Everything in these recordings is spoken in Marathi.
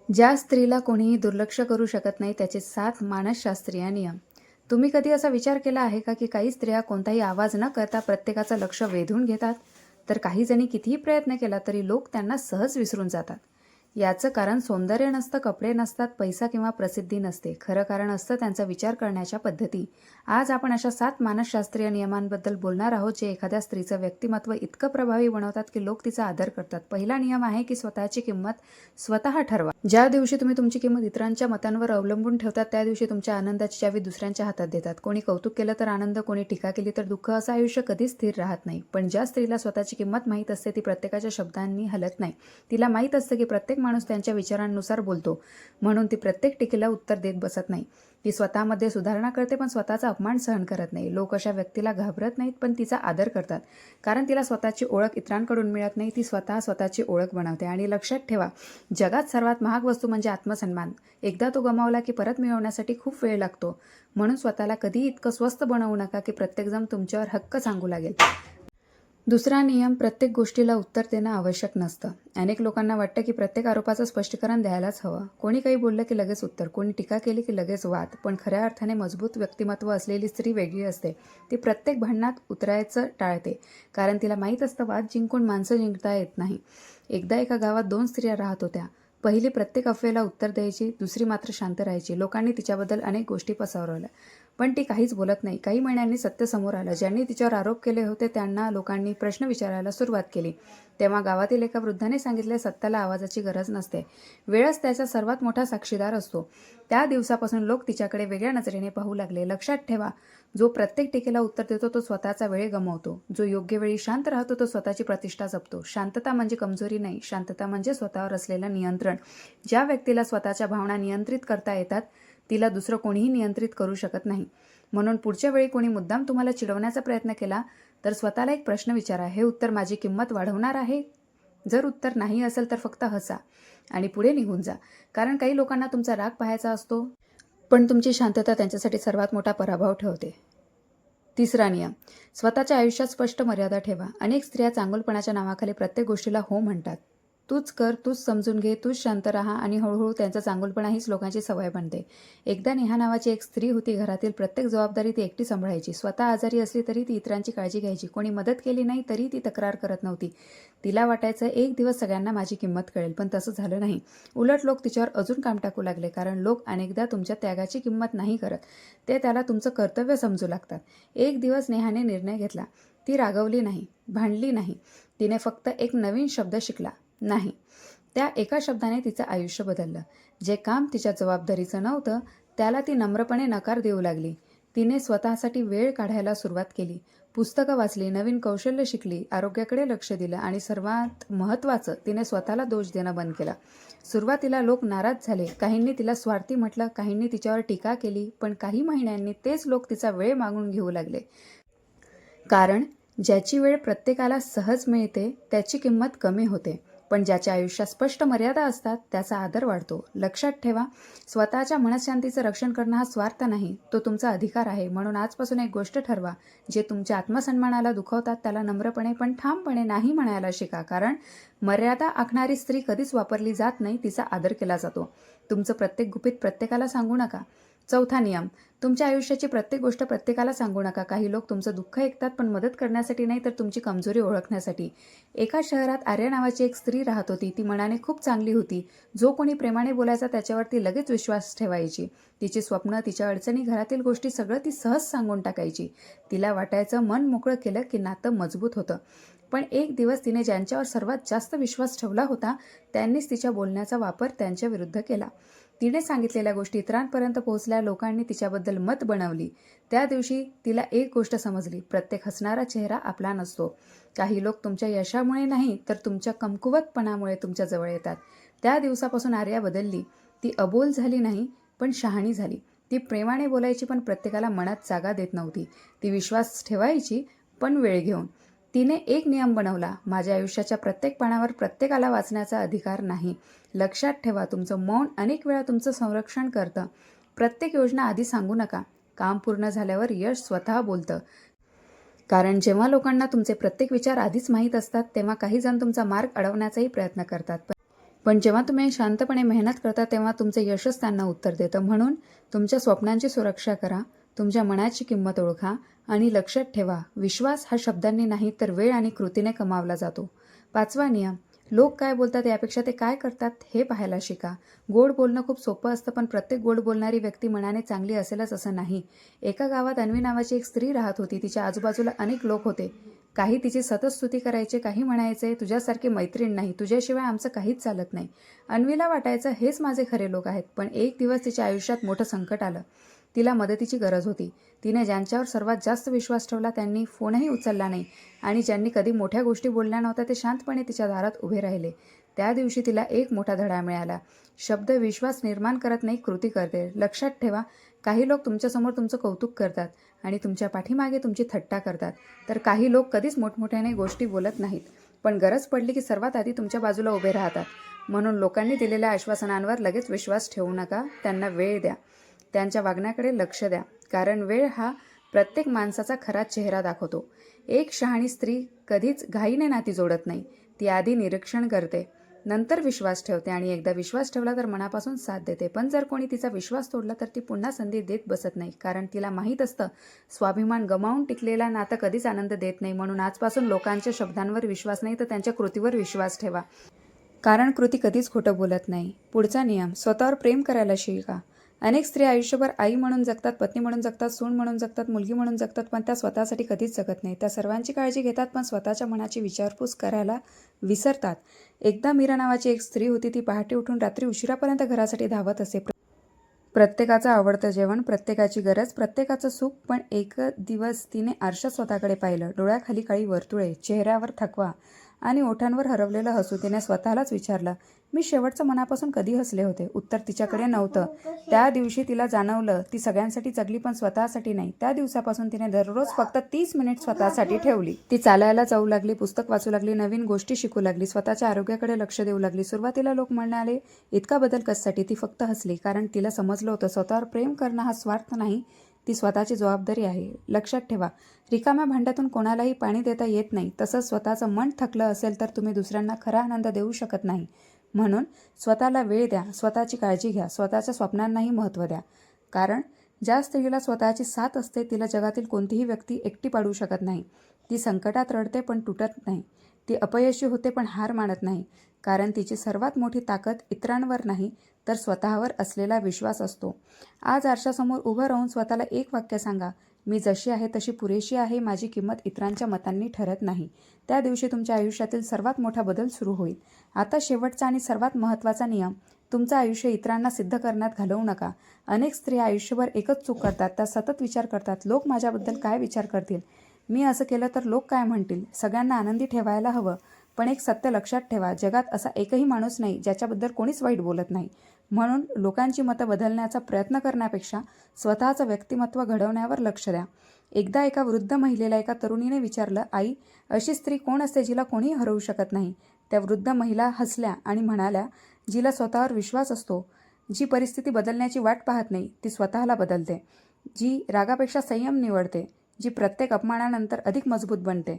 ज्या स्त्रीला कोणीही दुर्लक्ष करू शकत नाही त्याचे 7 मानसशास्त्रीय नियम. तुम्ही कधी असा विचार केला आहे का की काही स्त्रिया कोणताही आवाज न करता प्रत्येकाचं लक्ष वेधून घेतात, तर काही जणी कितीही प्रयत्न केला तरी लोक त्यांना सहज विसरून जातात. याचं कारण सौंदर्य नसतं, कपडे नसतात, पैसा किंवा प्रसिद्धी नसते. खरं कारण असतं त्यांचा विचार करण्याच्या पद्धती. आज आपण अशा 7 मानसशास्त्रीय नियमांबद्दल बोलणार आहोत जे एखाद्या स्त्रीचं व्यक्तिमत्व इतकं प्रभावी बनवतात की लोक तिचा आदर करतात. पहिला नियम आहे की स्वतःची किंमत स्वतः ठरवा. ज्या दिवशी तुम्ही तुमची किंमत इतरांच्या मतांवर अवलंबून ठेवतात त्या दिवशी तुमच्या आनंदाची चावी दुसऱ्यांच्या हातात देतात. कोणी कौतुक केलं तर आनंद, कोणी टीका केली तर दुःख, असं आयुष्य कधीच स्थिर राहत नाही. पण ज्या स्त्रीला स्वतःची किंमत माहीत असते ती प्रत्येकाच्या शब्दांनी हलत नाही. तिला माहीत असतं की प्रत्येक माणूस त्यांच्या विचारांनुसार बोलतो, म्हणून ती प्रत्येक टीकेला उत्तर देत बसत नाही. ती स्वतःमध्ये सुधारणा करते पण स्वतःचा अपमान सहन करत नाही. लोक अशा व्यक्तीला घाबरत नाहीत पण तिचा आदर करतात, कारण तिला स्वतःची ओळख इतरांकडून मिळत नाही. ती स्वतः स्वतःची ओळख बनवते. आणि लक्षात ठेवा, जगात सर्वात महाग वस्तू म्हणजे आत्मसन्मान. एकदा तो गमावला की परत मिळवण्यासाठी खूप वेळ लागतो. म्हणून स्वतःला कधी इतकं स्वस्त बनवू नका की प्रत्येकजण तुमच्यावर हक्क सांगू लागेल. दुसरा नियम, प्रत्येक गोष्टीला उत्तर देणं आवश्यक नसतं. अनेक लोकांना वाटतं की प्रत्येक आरोपाचं स्पष्टीकरण द्यायलाच हवं. कोणी काही बोललं की लगेच उत्तर, कोणी टीका केली की लगेच वाद. पण खऱ्या अर्थाने मजबूत व्यक्तिमत्व असलेली स्त्री वेगळी असते. ती प्रत्येक भांडणात उतरायचं टाळते, कारण तिला माहीत असतं वाद जिंकून माणसं जिंकता येत नाही. एकदा एका गावात 2 स्त्रिया राहत होत्या. पहिली प्रत्येक अफवेला उत्तर द्यायची, दुसरी मात्र शांत राहायची. लोकांनी तिच्याबद्दल अनेक गोष्टी पसरवल्या, पण ती काहीच बोलत नाही. काही महिन्यांनी सत्य समोर आलं. ज्यांनी तिच्यावर आरोप केले होते त्यांना लोकांनी प्रश्न विचारायला सुरुवात केली. तेव्हा गावातील एका वृद्धाने सांगितले, सत्याला आवाजाची गरज नसते, वेळच त्याचा सर्वात मोठा साक्षीदार असतो. त्या दिवसापासून लोक तिच्याकडे वेगळ्या नजरेने पाहू लागले. लक्षात ठेवा, जो प्रत्येक टीकेला उत्तर देतो तो स्वतःचा वेळ गमावतो. जो योग्य वेळी शांत राहतो तो स्वतःची प्रतिष्ठा जपतो. शांतता म्हणजे कमजोरी नाही, शांतता म्हणजे स्वतःवर असलेलं नियंत्रण. ज्या व्यक्तीला स्वतःच्या भावना नियंत्रित करता येतात तिला दुसरं कोणीही नियंत्रित करू शकत नाही. म्हणून पुढच्या वेळी कोणी मुद्दाम तुम्हाला चिडवण्याचा प्रयत्न केला तर स्वतःला एक प्रश्न विचारा, हे उत्तर माझी किंमत वाढवणार आहे? जर उत्तर नाही असेल तर फक्त हसा आणि पुढे निघून जा. कारण काही लोकांना तुमचा राग पाहायचा असतो, पण तुमची शांतता त्यांच्यासाठी सर्वात मोठा पराभव ठेवते. तिसरा नियम, स्वतःच्या आयुष्यात स्पष्ट मर्यादा ठेवा. अनेक स्त्रिया चांगुलपणाच्या नावाखाली प्रत्येक गोष्टीला हो म्हणतात. तूच कर, तूच समजून घे, तूच शांत राहा, आणि हळूहळू त्यांचा चांगुलपणा हीच लोकांची सवय बनते. एकदा नेहा नावाची एक स्त्री होती. घरातील प्रत्येक जबाबदारी ती एकटी सांभाळायची. स्वतः आजारी असली तरी ती इतरांची काळजी घ्यायची. कोणी मदत केली नाही तरी ती तक्रार करत नव्हती. तिला वाटायचं एक दिवस सगळ्यांना माझी किंमत कळेल, पण तसं झालं नाही. उलट लोक तिच्यावर अजून काम टाकू लागले, कारण लोक अनेकदा तुमच्या त्यागाची किंमत नाही करत, ते त्याला तुमचं कर्तव्य समजू लागतात. एक दिवस नेहाने निर्णय घेतला. ती रागवली नाही, भांडली नाही. तिने फक्त एक नवीन शब्द शिकला, नाही. त्या एका शब्दाने तिचं आयुष्य बदललं. जे काम तिच्या जबाबदारीचं नव्हतं त्याला ती नम्रपणे नकार देऊ लागली. तिने स्वतःसाठी वेळ काढायला सुरुवात केली. पुस्तकं वाचली, नवीन कौशल्य शिकली, आरोग्याकडे लक्ष दिलं, आणि सर्वात महत्त्वाचं, तिने स्वतःला दोष देणं बंद केला. सुरुवातीला लोक नाराज झाले. काहींनी तिला स्वार्थी म्हटलं, काहींनी तिच्यावर टीका केली. पण काही महिन्यांनी तेच लोक तिचा वेळ मागून घेऊ लागले. कारण ज्याची वेळ प्रत्येकाला सहज मिळते त्याची किंमत कमी होते, पण ज्याच्या आयुष्यात स्पष्ट मर्यादा असतात त्याचा आदर वाढतो. लक्षात ठेवा, स्वतःच्या मनशांतीचं रक्षण करणं हा स्वार्थ नाही, तो तुमचा अधिकार आहे. म्हणून आजपासून एक गोष्ट ठरवा, जे तुमच्या आत्मसन्मानाला दुखावतात त्याला नम्रपणे पण ठामपणे नाही म्हणायला शिका. कारण मर्यादा आखणारी स्त्री कधीच वापरली जात नाही, तिचा आदर केला जातो. तुमचं प्रत्येक गुपित प्रत्येकाला सांगू नका. चौथा नियम, तुमच्या आयुष्याची प्रत्येक गोष्ट प्रत्येकाला सांगू नका. काही लोक तुमचं दुःख ऐकतात, पण मदत करण्यासाठी नाही, तर तुमची कमजोरी ओळखण्यासाठी. एका शहरात आर्या नावाची एक स्त्री राहत होती. ती मनाने खूप चांगली होती. जो कोणी प्रेमाने बोलायचा त्याच्यावर ती लगेच विश्वास ठेवायची. तिची स्वप्न, तिच्या अडचणी, घरातील गोष्टी सगळं ती सहज सांगून टाकायची. तिला वाटायचं मन मोकळं केलं की नातं मजबूत होतं. पण एक दिवस तिने ज्यांच्यावर सर्वात जास्त विश्वास ठेवला होता त्यांनीच तिच्या बोलण्याचा वापर त्यांच्या विरुद्ध केला. तिने सांगितलेल्या गोष्टी इतरांपर्यंत पोहोचल्या. लोकांनी तिच्याबद्दल मत बनवली. त्या दिवशी तिला एक गोष्ट समजली, प्रत्येक हसणारा चेहरा आपला नसतो. काही लोक तुमच्या यशामुळे नाही तर तुमच्या कमकुवतपणामुळे तुमच्या जवळ येतात. त्या दिवसापासून आर्या बदलली. ती अबोल झाली नाही, पण शहाणी झाली. ती प्रेमाने बोलायची, पण प्रत्येकाला मनात जागा देत नव्हती. ती विश्वास ठेवायची, पण वेळ घेऊन. तिने एक नियम बनवला, माझ्या आयुष्याच्या प्रत्येक पानावर प्रत्येकाला वाचण्याचा अधिकार नाही. लक्षात ठेवा, तुमचं मौन अनेक वेळा तुमचं संरक्षण करतं. प्रत्येक योजना आधी सांगू नका. काम पूर्ण झाल्यावर यश स्वतः बोलतं. कारण जेव्हा लोकांना तुमचे प्रत्येक विचार आधीच माहीत असतात तेव्हा काही जण तुमचा मार्ग अडवण्याचाही प्रयत्न करतात. पण जेव्हा तुम्ही शांतपणे मेहनत करता तेव्हा तुमचं यशच त्यांना उत्तर देतं. म्हणून तुमच्या स्वप्नांची सुरक्षा करा, तुमच्या मनाची किंमत ओळखा आणि लक्षात ठेवा, विश्वास हा शब्दांनी नाही तर वेळ आणि कृतीने कमावला जातो. 5वा नियम, लोक काय बोलतात यापेक्षा ते काय करतात हे पाहायला शिका. गोड बोलणं खूप सोपं असतं, पण प्रत्येक गोड बोलणारी व्यक्ती मनाने चांगली असेलच असं नाही. एका गावात अन्वी नावाची एक स्त्री राहत होती. तिच्या आजूबाजूला अनेक लोक होते. काही तिची सतत स्तुती करायचे, काही म्हणायचे, तुझ्यासारखी मैत्रीण नाही, तुझ्याशिवाय आमचं काहीच चालत नाही. अन्वीला वाटायचं हेच माझे खरे लोक आहेत. पण एक दिवस तिच्या आयुष्यात मोठं संकट आलं. तिला मदतीची गरज होती. तिने ज्यांच्यावर सर्वात जास्त विश्वास ठेवला त्यांनी फोनही उचलला नाही आणि ज्यांनी कधी मोठ्या गोष्टी बोलल्या नव्हत्या ते शांतपणे तिच्या दारात उभे राहिले. त्या दिवशी तिला एक मोठा धडा मिळाला. शब्द विश्वास निर्माण करत नाही, कृती करते. लक्षात ठेवा, काही लोक तुमच्यासमोर तुमचं कौतुक करतात आणि तुमच्या पाठीमागे तुमची थट्टा करतात. तर काही लोक कधीच मोठमोठ्याने गोष्टी बोलत नाहीत, पण गरज पडली की सर्वात आधी तुमच्या बाजूला उभे राहतात. म्हणून लोकांनी दिलेल्या आश्वासनांवर लगेच विश्वास ठेवू नका. त्यांना वेळ द्या, त्यांच्या वागण्याकडे लक्ष द्या, कारण वेळ हा प्रत्येक माणसाचा खरा चेहरा दाखवतो. एक शहाणी स्त्री कधीच घाईने नाती जोडत नाही. ती आधी निरीक्षण करते, नंतर विश्वास ठेवते आणि एकदा विश्वास ठेवला तर मनापासून साथ देते. पण जर कोणी तिचा विश्वास तोडला तर ती पुन्हा संधी देत बसत नाही, कारण तिला माहीत असतं स्वाभिमान गमावून टिकलेला नातं कधीच आनंद देत नाही. म्हणून आजपासून लोकांच्या शब्दांवर विश्वास नाही तर त्यांच्या कृतीवर विश्वास ठेवा, कारण कृती कधीच खोटं बोलत नाही. पुढचा नियम, स्वतःवर प्रेम करायला शिका. अनेक स्त्रिया आयुष्यभर आई म्हणून जगतात, पत्नी म्हणून जगतात, सून म्हणून जगतात, मुलगी म्हणून जगतात, पण त्या स्वतःसाठी कधीच जगत नाही. त्या सर्वांची काळजी घेतात पण स्वतःच्या मनाची विचारपूस करायला विसरतात. एकदा मीरा नावाची एक स्त्री होती. ती पहाटे उठून रात्री उशिरापर्यंत घरासाठी धावत असे. प्रत्येकाचं आवडतं जेवण, प्रत्येकाची गरज, प्रत्येकाचं सुख. पण एक दिवस तिने आरशात स्वतःकडे पाहिलं. डोळ्याखाली काळी वर्तुळे, चेहऱ्यावर थकवा आणि ओठांवर हरवलेलं हसू. तिने स्वतःलाच विचारलं, मी शेवटचं मनापासून कधी हसले होते? उत्तर तिच्याकडे नव्हतं. त्या दिवशी तिला जाणवलं ती सगळ्यांसाठी जगली पण स्वतःसाठी नाही. त्या दिवसापासून तिने दररोज फक्त 30 मिनिट स्वतःसाठी ठेवली. ती चालायला जाऊ लागली, पुस्तक वाचू लागली, नवीन गोष्टी शिकू लागली, स्वतःच्या आरोग्याकडे लक्ष देऊ लागली. सुरुवातीला लोक म्हणाले, इतका बदल कशासाठी? ती फक्त हसली, कारण तिला समजलं होतं स्वतःवर प्रेम करणं हा स्वार्थ नाही, ती स्वतःची जबाबदारी आहे. लक्षात ठेवा, रिकाम्या भांड्यातून कोणालाही पाणी देता येत नाही. तसंच स्वतःचं मन थकलं असेल तर तुम्ही दुसऱ्यांना खरा आनंद देऊ शकत नाही. म्हणून स्वतःला वेळ द्या, स्वतःची काळजी घ्या, स्वतःच्या स्वप्नांनाही महत्त्व द्या. कारण ज्या स्त्रीला स्वतःची साथ असते तिला जगातील कोणतीही व्यक्ती एकटी पाडू शकत नाही. ती संकटात रडते पण तुटत नाही. ती अपयशी होते पण हार मानत नाही, कारण तिची सर्वात मोठी ताकद इतरांवर नाही तर स्वतःवर असलेला विश्वास असतो. आज आरशासमोर उभं राहून स्वतःला एक वाक्य सांगा, मी जशी आहे तशी पुरेशी आहे, माझी किंमत इतरांच्या मतांनी ठरत नाही. त्या दिवशी तुमच्या आयुष्यातील सर्वात मोठा बदल सुरू होईल. आता शेवटचा आणि सर्वात महत्त्वाचा नियम, तुमचं आयुष्य इतरांना सिद्ध करण्यात घालवू नका. अनेक स्त्रिया आयुष्यभर एकच चूक करतात, त्या सतत विचार करतात, लोक माझ्याबद्दल काय विचार करतील, मी असं केलं तर लोक काय म्हणतील. सगळ्यांना आनंदी ठेवायला हवं, पण एक सत्य लक्षात ठेवा, जगात असा एकही माणूस नाही ज्याच्याबद्दल कोणीच वाईट बोलत नाही. म्हणून लोकांची मतं बदलण्याचा प्रयत्न करण्यापेक्षा स्वतःचं व्यक्तिमत्व घडवण्यावर लक्ष द्या. एकदा एका वृद्ध महिलेला एका तरुणीने विचारलं, आई, अशी स्त्री कोण असते जिला कोणीही हरवू शकत नाही? त्या वृद्ध महिला हसल्या आणि म्हणाल्या, जिला स्वतःवर विश्वास असतो, जी परिस्थिती बदलण्याची वाट पाहत नाही, ती स्वतःला बदलते, जी रागापेक्षा संयम निवडते, जी प्रत्येक अपमानानंतर अधिक मजबूत बनते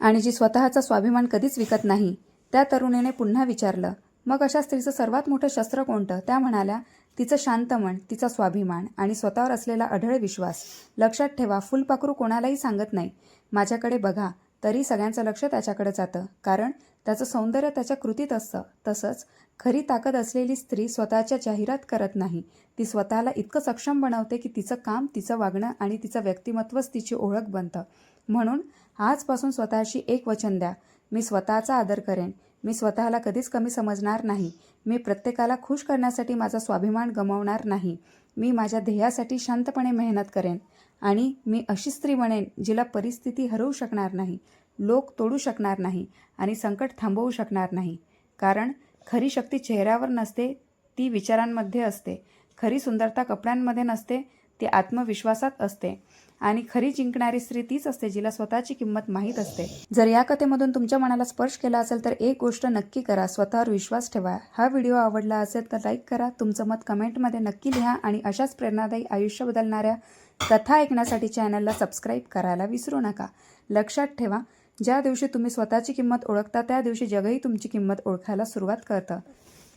आणि जी स्वतःचा स्वाभिमान कधीच विकत नाही. त्या तरुणीने पुन्हा विचारलं, मग अशा स्त्रीचं सर्वात मोठं शस्त्र कोणतं? त्या म्हणाल्या, तिचं शांत मन, तिचा स्वाभिमान आणि स्वतःवर असलेला अढळ विश्वास. लक्षात ठेवा, फुलपाखरू कोणालाही सांगत नाही, माझ्याकडे बघा, तरी सगळ्यांचं लक्ष त्याच्याकडे जातं, कारण त्याचं सौंदर्य त्याच्या कृतीत असतं. तसंच खरी ताकद असलेली स्त्री स्वतःच्या जाहिरात करत नाही, ती स्वतःला इतकं सक्षम बनवते की तिचं काम, तिचं वागणं आणि तिचं व्यक्तिमत्वच तिची ओळख बनतं. म्हणून आजपासून स्वतःशी एक वचन द्या, मी स्वतःचा आदर करेन, मी स्वतःला कधीच कमी समजणार नाही, मी प्रत्येकाला खुश करण्यासाठी माझा स्वाभिमान गमावणार नाही, मी माझ्या ध्येयासाठी शांतपणे मेहनत करेन आणि मी अशी स्त्री बनेन जिला परिस्थिती हरवू शकणार नाही, लोक तोडू शकणार नाही आणि संकट थांबवू शकणार नाही. कारण खरी शक्ती चेहऱ्यावर नसते, ती विचारांमध्ये असते. खरी सुंदरता कपड्यांमध्ये नसते, ती आत्मविश्वासात असते. आणि खरी जिंकणारी स्त्री तीच असते जिला स्वतःची किंमत माहीत असते. जर या कथेमधून तुमच्या मनाला स्पर्श केला असेल तर एक गोष्ट नक्की करा, स्वतःवर विश्वास ठेवा. हा व्हिडिओ आवडला असेल तर लाईक करा, तुमचं मत कमेंटमध्ये नक्की लिहा आणि अशाच प्रेरणादायी आयुष्य बदलणाऱ्या कथा ऐकण्यासाठी चॅनलला सबस्क्राईब करायला विसरू नका. लक्षात ठेवा, ज्या दिवशी तुम्ही स्वतःची किंमत ओळखता त्या दिवशी जगही तुमची किंमत ओळखायला सुरुवात करतं.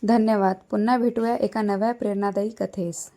धन्यवाद. पुन्हा भेटूया एका नव्या प्रेरणादायी कथेस.